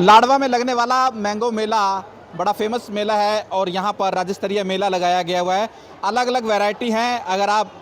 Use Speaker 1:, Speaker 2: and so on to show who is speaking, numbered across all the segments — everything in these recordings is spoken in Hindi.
Speaker 1: लाडवा में लगने वाला मैंगो मेला बड़ा फेमस मेला है और यहाँ पर राज्य स्तरीय मेला लगाया गया हुआ है। अलग अलग वैरायटी हैं। अगर आप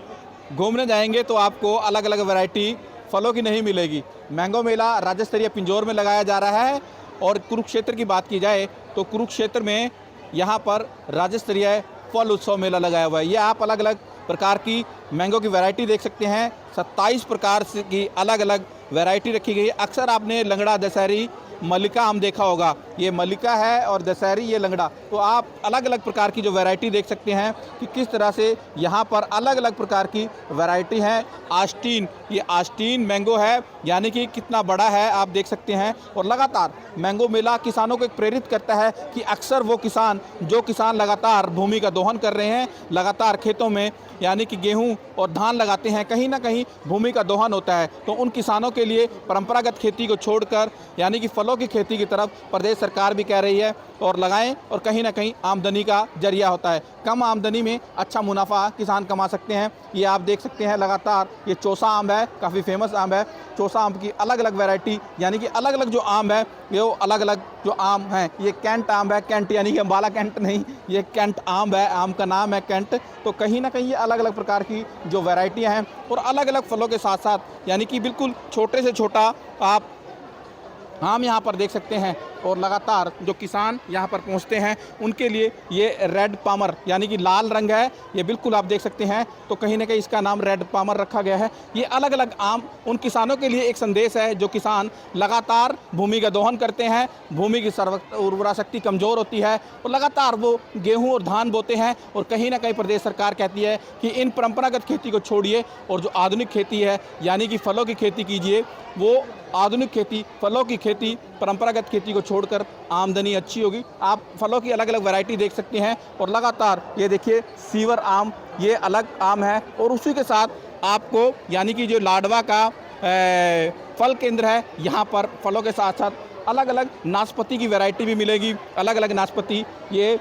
Speaker 1: घूमने जाएंगे तो आपको अलग अलग वैरायटी फलों की नहीं मिलेगी। मैंगो मेला राज्य स्तरीय पिंजौर में लगाया जा रहा है। और कुरुक्षेत्र की बात की जाए तो कुरुक्षेत्र में यहाँ पर राज्य स्तरीय फल उत्सव मेला लगाया हुआ है। ये आप अलग अलग प्रकार की मैंगो की वैरायटी देख सकते हैं। 27 प्रकार की अलग अलग वैरायटी रखी गई है। अक्सर आपने लंगड़ा, दशहरी, मल्लिका आम देखा होगा। ये मल्लिका है और दशहरी ये लंगड़ा। तो आप अलग अलग प्रकार की जो वैरायटी देख सकते हैं कि किस तरह से यहाँ पर अलग अलग प्रकार की वैरायटी है। आस्टीन, ये आस्टीन मैंगो है, यानी कि कितना बड़ा है आप देख सकते हैं। और लगातार मैंगो मेला किसानों को एक प्रेरित करता है कि अक्सर वो किसान लगातार भूमि का दोहन कर रहे हैं, लगातार खेतों में यानी कि गेहूं और धान लगाते हैं, कहीं ना कहीं भूमि का दोहन होता है। तो उन किसानों के लिए परंपरागत खेती को छोड़कर यानी कि फलों की खेती की तरफ प्रदेश सरकार भी कह रही है और लगाएं, और कहीं ना कहीं आमदनी का जरिया होता है। कम आमदनी में अच्छा मुनाफा किसान कमा सकते हैं। ये आप देख सकते हैं लगातार ये चौसा आम है, काफ़ी फेमस आम है। चौसा आम की अलग अलग वैरायटी यानी कि अलग अलग जो आम है ये अलग अलग जो आम हैं। ये कैंट आम है, कैंट यानी कि अम्बाला कैंट नहीं, ये कैंट आम है, आम का नाम है कैंट। तो कहीं ना कहीं ये अलग अलग प्रकार की जो वैरायटियां हैं और अलग अलग फलों के साथ साथ यानी कि बिल्कुल छोटे से छोटा आप आम यहाँ पर देख सकते हैं। और लगातार जो किसान यहाँ पर पहुँचते हैं उनके लिए ये रेड पामर यानी कि लाल रंग है, ये बिल्कुल आप देख सकते हैं। तो कहीं ना कहीं इसका नाम रेड पामर रखा गया है। ये अलग अलग आम उन किसानों के लिए एक संदेश है जो किसान लगातार भूमि का दोहन करते हैं, भूमि की उर्वरा शक्ति कमज़ोर होती है और लगातार वो गेहूँ और धान बोते हैं। और कहीं ना कहीं प्रदेश सरकार कहती है कि इन परंपरागत खेती को छोड़िए और जो आधुनिक खेती है यानी कि फलों की खेती कीजिए। वो आधुनिक खेती, फलों की खेती, परंपरागत खेती को छोड़कर आमदनी अच्छी होगी। आप फलों की अलग अलग वैरायटी देख सकते हैं। और लगातार ये देखिए सीवर आम, ये अलग आम है। और उसी के साथ आपको यानी कि जो लाडवा का फल केंद्र है, यहाँ पर फलों के साथ साथ अलग अलग नाशपाती की वैरायटी भी मिलेगी। अलग अलग नाशपाती, ये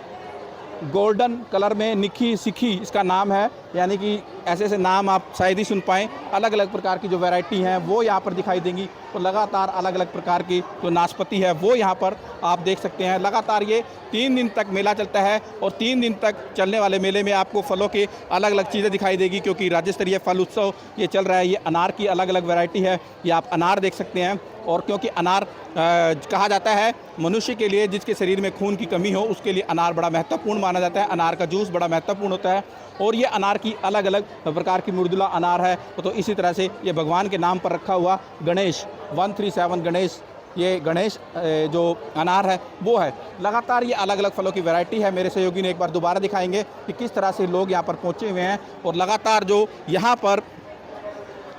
Speaker 1: गोल्डन कलर में निखी सिखी इसका नाम है, यानी कि ऐसे ऐसे नाम आप शायद ही सुन पाएँ। अलग अलग प्रकार की जो वैरायटी हैं वो यहाँ पर दिखाई देंगी। तो लगातार अलग अलग प्रकार की जो नाशपाती है वो यहाँ पर आप देख सकते हैं। लगातार ये 3 दिन तक मेला चलता है और 3 दिन तक चलने वाले मेले में आपको फलों की अलग अलग चीज़ें दिखाई देगी, क्योंकि राज्य स्तरीय फल उत्सव ये चल रहा है। ये अनार की अलग अलग वैरायटी है, ये आप अनार देख सकते हैं। और क्योंकि अनार कहा जाता है मनुष्य के लिए जिसके शरीर में खून की कमी हो उसके लिए अनार बड़ा महत्वपूर्ण माना जाता है, अनार का जूस बड़ा महत्वपूर्ण होता है। और ये अनार की अलग अलग प्रकार की मुर्दुला अनार है। तो इसी तरह से ये भगवान के नाम पर रखा हुआ गणेश 137 गणेश, ये गणेश जो अनार है वो है। लगातार ये अलग अलग फलों की वैरायटी है। मेरे सहयोगी ने एक बार दोबारा दिखाएंगे कि किस तरह से लोग यहाँ पर पहुँचे हुए हैं। और लगातार जो यहाँ पर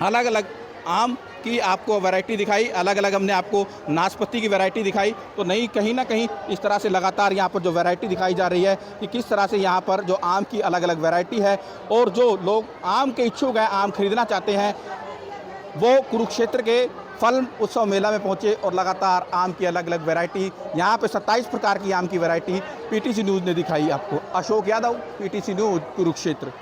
Speaker 1: अलग अलग आम की आपको वैरायटी दिखाई, अलग अलग हमने आपको नाशपाती की वैरायटी दिखाई। तो नहीं, कहीं ना कहीं इस तरह से लगातार यहाँ पर जो वैरायटी दिखाई जा रही है कि किस तरह से यहाँ पर जो आम की अलग अलग वैरायटी है। और जो लोग आम के इच्छुक हैं, आम खरीदना चाहते हैं, वो कुरुक्षेत्र के फल उत्सव मेला में पहुँचे और लगातार आम की अलग अलग वैरायटी यहाँ पे 27 प्रकार की आम की वैरायटी पीटीसी न्यूज़ ने दिखाई आपको। Ashok Yadav, PTC news, Kurukshetra.